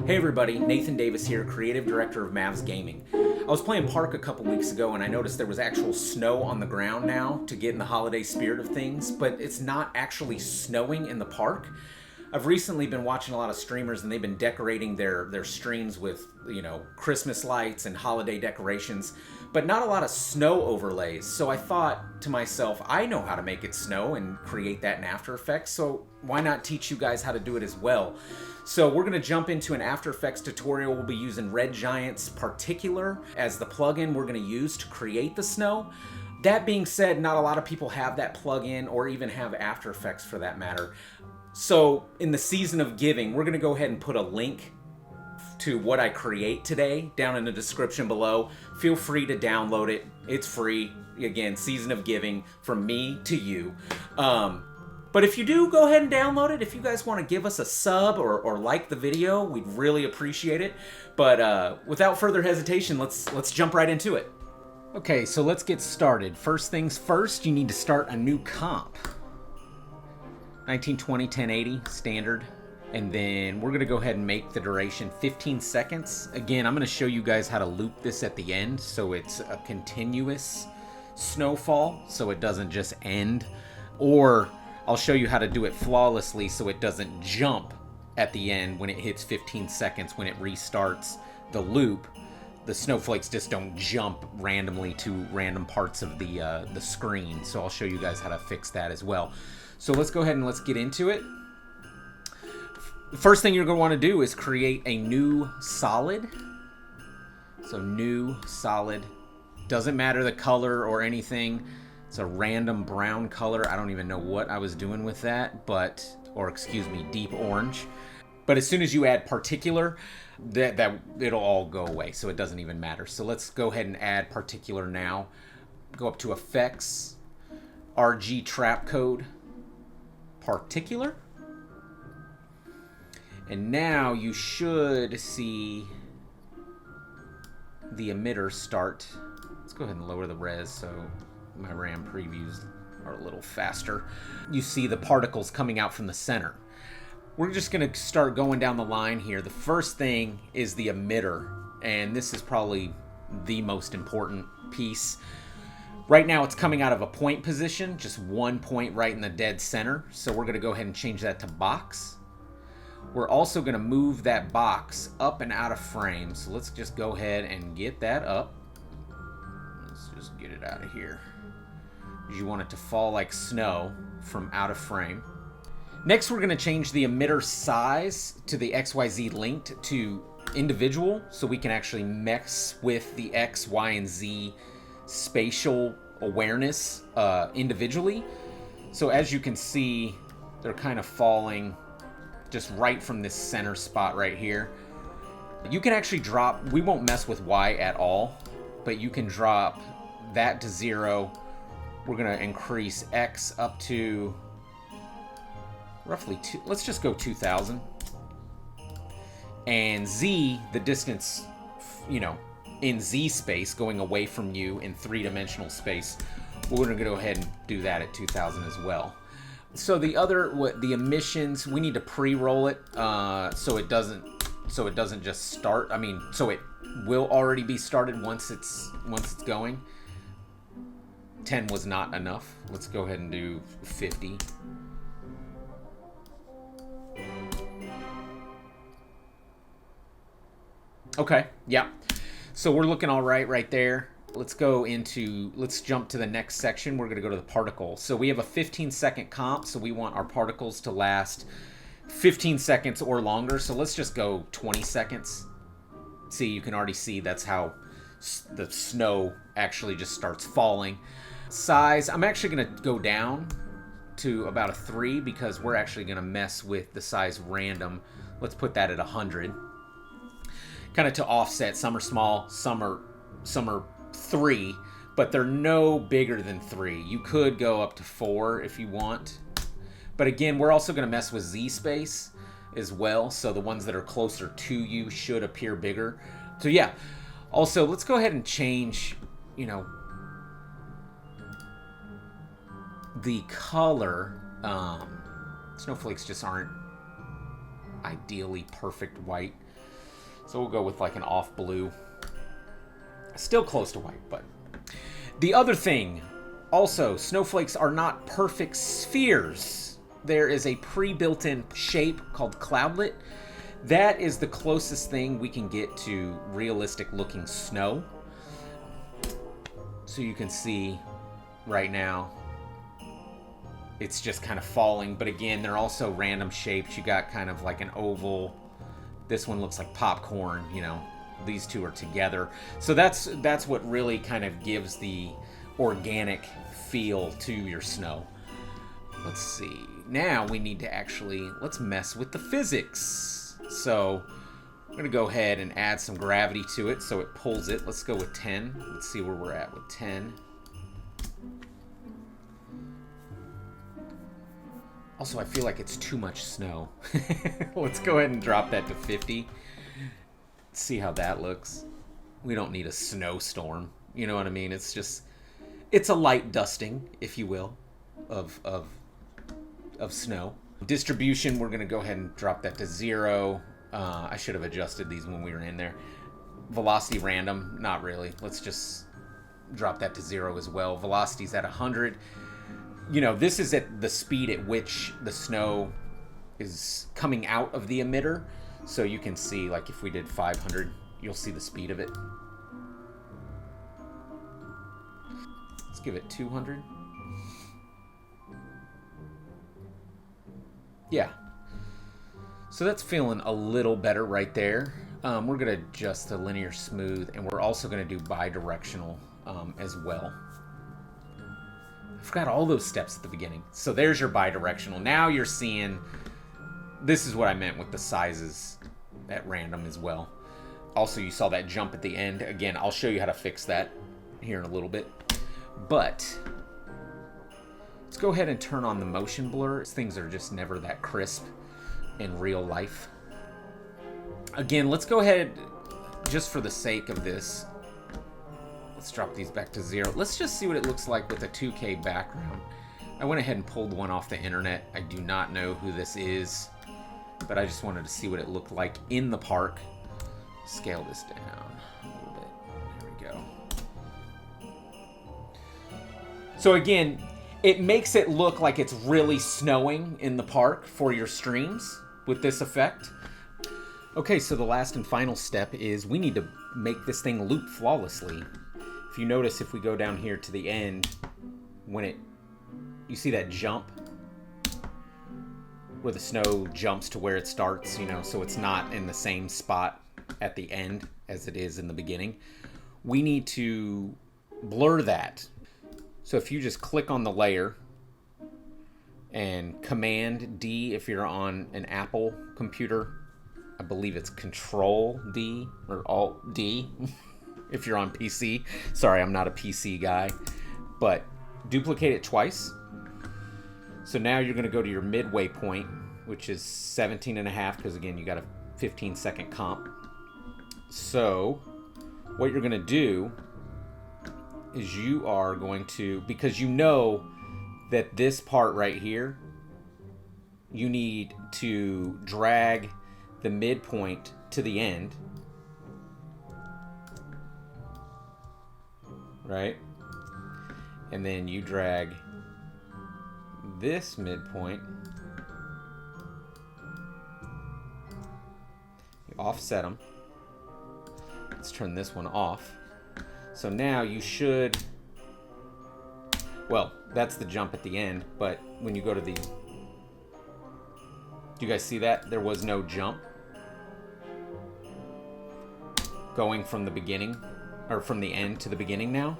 Hey everybody, Nathan Davis here, Creative Director of Mavs Gaming. I was playing Park a couple weeks ago and I noticed there was actual snow on the ground now to get in the holiday spirit of things, but it's not actually snowing in the park. I've recently been watching a lot of streamers and they've been decorating their streams with, Christmas lights and holiday decorations, but not a lot of snow overlays. So I thought to myself, I know how to make it snow and create that in After Effects, so why not teach you guys how to do it as well? So we're going to jump into an After Effects tutorial. We'll be using Red Giant's Particular as the plugin we're going to use to create the snow. That being said, not a lot of people have that plugin or even have After Effects for that matter. So in the season of giving, we're going to go ahead and put a link to what I create today down in the description below. Feel free to download it. It's free. Again, season of giving from me to you. But if you do, go ahead and download it. If you guys want to give us a sub or like the video, we'd really appreciate it. But without further hesitation, let's jump right into it. Okay, so let's get started. First things first, you need to start a new comp. 1920 1080 standard. And then we're going to go ahead and make the duration 15 seconds. Again, I'm going to show you guys how to loop this at the end so it's a continuous snowfall so it doesn't just end. Or I'll show you how to do it flawlessly so it doesn't jump at the end when it hits 15 seconds. When it restarts the loop, the snowflakes just don't jump randomly to random parts of the screen. So I'll show you guys how to fix that as well. So let's go ahead and let's get into it. The first thing you're going to want to do is create a new solid. So new solid. Doesn't matter the color or anything. It's a random brown color. I don't even know what I was doing with that, deep orange. But as soon as you add particular, that it'll all go away. So it doesn't even matter. So let's go ahead and add particular now. Go up to effects, RG trap code, particular. And now you should see the emitter start. Let's go ahead and lower the res so my RAM previews are a little faster. You see the particles coming out from the center. We're just going to start going down the line here. The first thing is the emitter, and this is probably the most important piece. Right now it's coming out of a point position, just one point right in the dead center. So we're going to go ahead and change that to box. We're also going to move that box up and out of frame. So let's just go ahead and get that up. Let's just get it out of here. You want it to fall like snow from out of frame. Next, we're going to change the emitter size to the XYZ linked to individual so we can actually mess with the X, Y, and Z spatial awareness individually. So as you can see, they're kind of falling just right from this center spot right here. You can actually drop, we won't mess with Y at all, but you can drop that to 0. We're gonna increase X up to roughly let's just go 2000. And Z, the distance, in Z space, going away from you in 3-dimensional space, we're gonna go ahead and do that at 2000 as well. So the emissions, we need to pre-roll it so it doesn't just start. So it will already be started once it's going. 10 was not enough. Let's go ahead and do 50. Okay, yeah. So we're looking all right there. Let's jump to the next section. We're going to go to the particle. So we have a 15-second comp, so we want our particles to last 15 seconds or longer. So let's just go 20 seconds. See, you can already see that's how the snow actually just starts falling. Size, I'm actually going to go down to about a 3 because we're actually going to mess with the size random. Let's put that at 100. Kind of to offset. Some are small, some are 3, but they're no bigger than 3. You could go up to 4 if you want. But again, we're also going to mess with Z space as well. So the ones that are closer to you should appear bigger. So yeah. Also, let's go ahead and change, the color. Snowflakes just aren't ideally perfect white. So we'll go with like an off blue. Still close to white, but... The other thing, also, snowflakes are not perfect spheres. There is a pre-built-in shape called cloudlet. That is the closest thing we can get to realistic-looking snow. So you can see right now, it's just kind of falling. But again, they're also random shapes. You got kind of like an oval. This one looks like popcorn, you know. These two are together. So that's what really kind of gives the organic feel to your snow. Let's see. Now we need to actually, let's mess with the physics. So I'm going to go ahead and add some gravity to it so it pulls it. Let's go with 10. Let's see where we're at with 10. Also, I feel like it's too much snow. Let's go ahead and drop that to 50. See how that looks. We don't need a snowstorm. You know what I mean? It's just, it's a light dusting, if you will, of snow. Distribution, we're going to go ahead and drop that to 0. I should have adjusted these when we were in there. Velocity random, not really. Let's just drop that to 0 as well. Velocity's at 100. You know, this is at the speed at which the snow is coming out of the emitter. So you can see, like, if we did 500, you'll see the speed of it. Let's give it 200. Yeah. So that's feeling a little better right there. We're going to adjust the linear smooth, and we're also going to do bidirectional as well. I forgot all those steps at the beginning. So there's your bidirectional. Now you're seeing... This is what I meant with the sizes at random as well. Also, you saw that jump at the end. Again, I'll show you how to fix that here in a little bit. But let's go ahead and turn on the motion blur. Things are just never that crisp in real life. Again, let's go ahead, just for the sake of this, let's drop these back to 0. Let's just see what it looks like with a 2K background. I went ahead and pulled one off the internet. I do not know who this is, but I just wanted to see what it looked like in the park. Scale this down a little bit. There we go. So again, it makes it look like it's really snowing in the park for your streams with this effect. Okay, so the last and final step is we need to make this thing loop flawlessly. If you notice, if we go down here to the end, when you see that jump where the snow jumps to where it starts, you know, so it's not in the same spot at the end as it is in the beginning. We need to blur that. So if you just click on the layer and Command D if you're on an Apple computer, I believe it's Control D or Alt D if you're on PC. Sorry, I'm not a PC guy, but duplicate it twice. So now you're going to go to your midway point, which is 17.5, because again, you got a 15-second comp. So what you're going to do is you are going to, because you know that this part right here, you need to drag the midpoint to the end, right? And then you drag this midpoint, you offset them. Let's turn this one off. So now you should, well, that's the jump at the end, but when you go to the, do you guys see that? There was no jump going from the beginning, or from the end to the beginning now.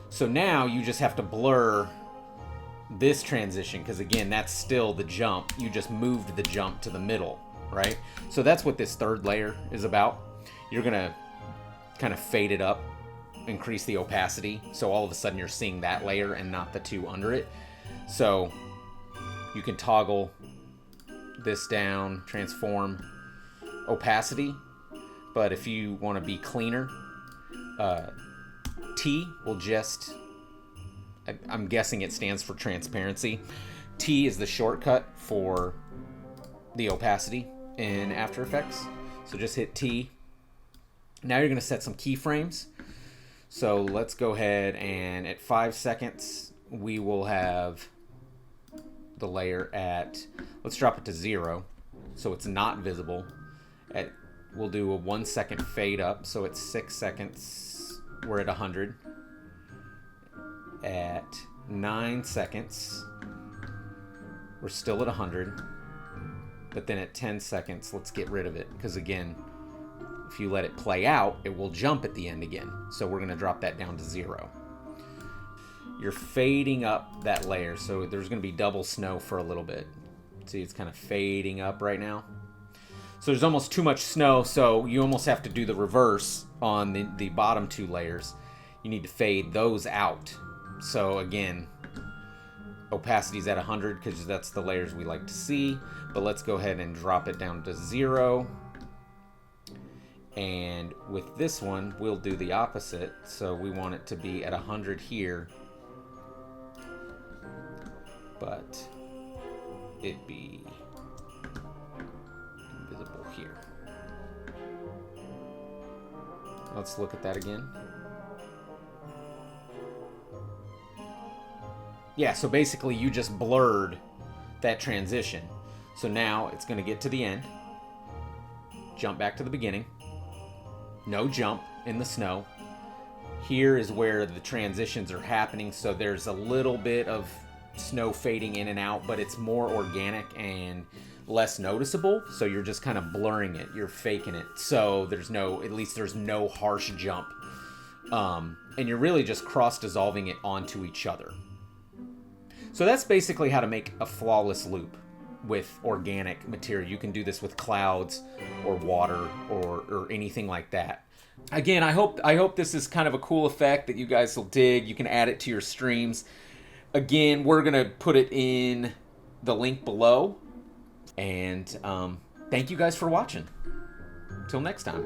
So now you just have to blur this transition, because again, that's still the jump. You just moved the jump to the middle, right? So that's what this third layer is about. You're gonna kind of fade it up, increase the opacity, so all of a sudden you're seeing that layer and not the two under it. So you can toggle this down, transform opacity, but if you want to be cleaner, T will just, I'm guessing it stands for transparency. T is the shortcut for the opacity in After Effects. So just hit T Now you're going to set some keyframes. So let's go ahead and at 5 seconds, we will have the layer at, let's drop it to 0 so it's not visible. We'll do a 1 second fade up, so at 6 seconds we're at 100. At 9 seconds we're still at 100, but then at 10 seconds let's get rid of it, because again, if you let it play out, it will jump at the end again. So we're going to drop that down to 0. You're fading up that layer, so there's going to be double snow for a little bit. See, it's kind of fading up right now. So there's almost too much snow, so you almost have to do the reverse on the bottom 2 layers. You need to fade those out. So again, opacity's at 100 because that's the layers we like to see. But let's go ahead and drop it down to 0. And with this one, we'll do the opposite. So we want it to be at 100 here, but it be visible here. Let's look at that again. Yeah, so basically you just blurred that transition. So now it's going to get to the end, jump back to the beginning. No jump in the snow. Here is where the transitions are happening, so there's a little bit of snow fading in and out, but it's more organic and less noticeable, so you're just kind of blurring it, you're faking it, so there's no harsh jump, and you're really just cross dissolving it onto each other. So that's basically how to make a flawless loop with organic material. You can do this with clouds or water or anything like that. Again, I hope this is kind of a cool effect that you guys will dig. You can add it to your streams. Again, we're gonna put it in the link below, and thank you guys for watching. Until next time.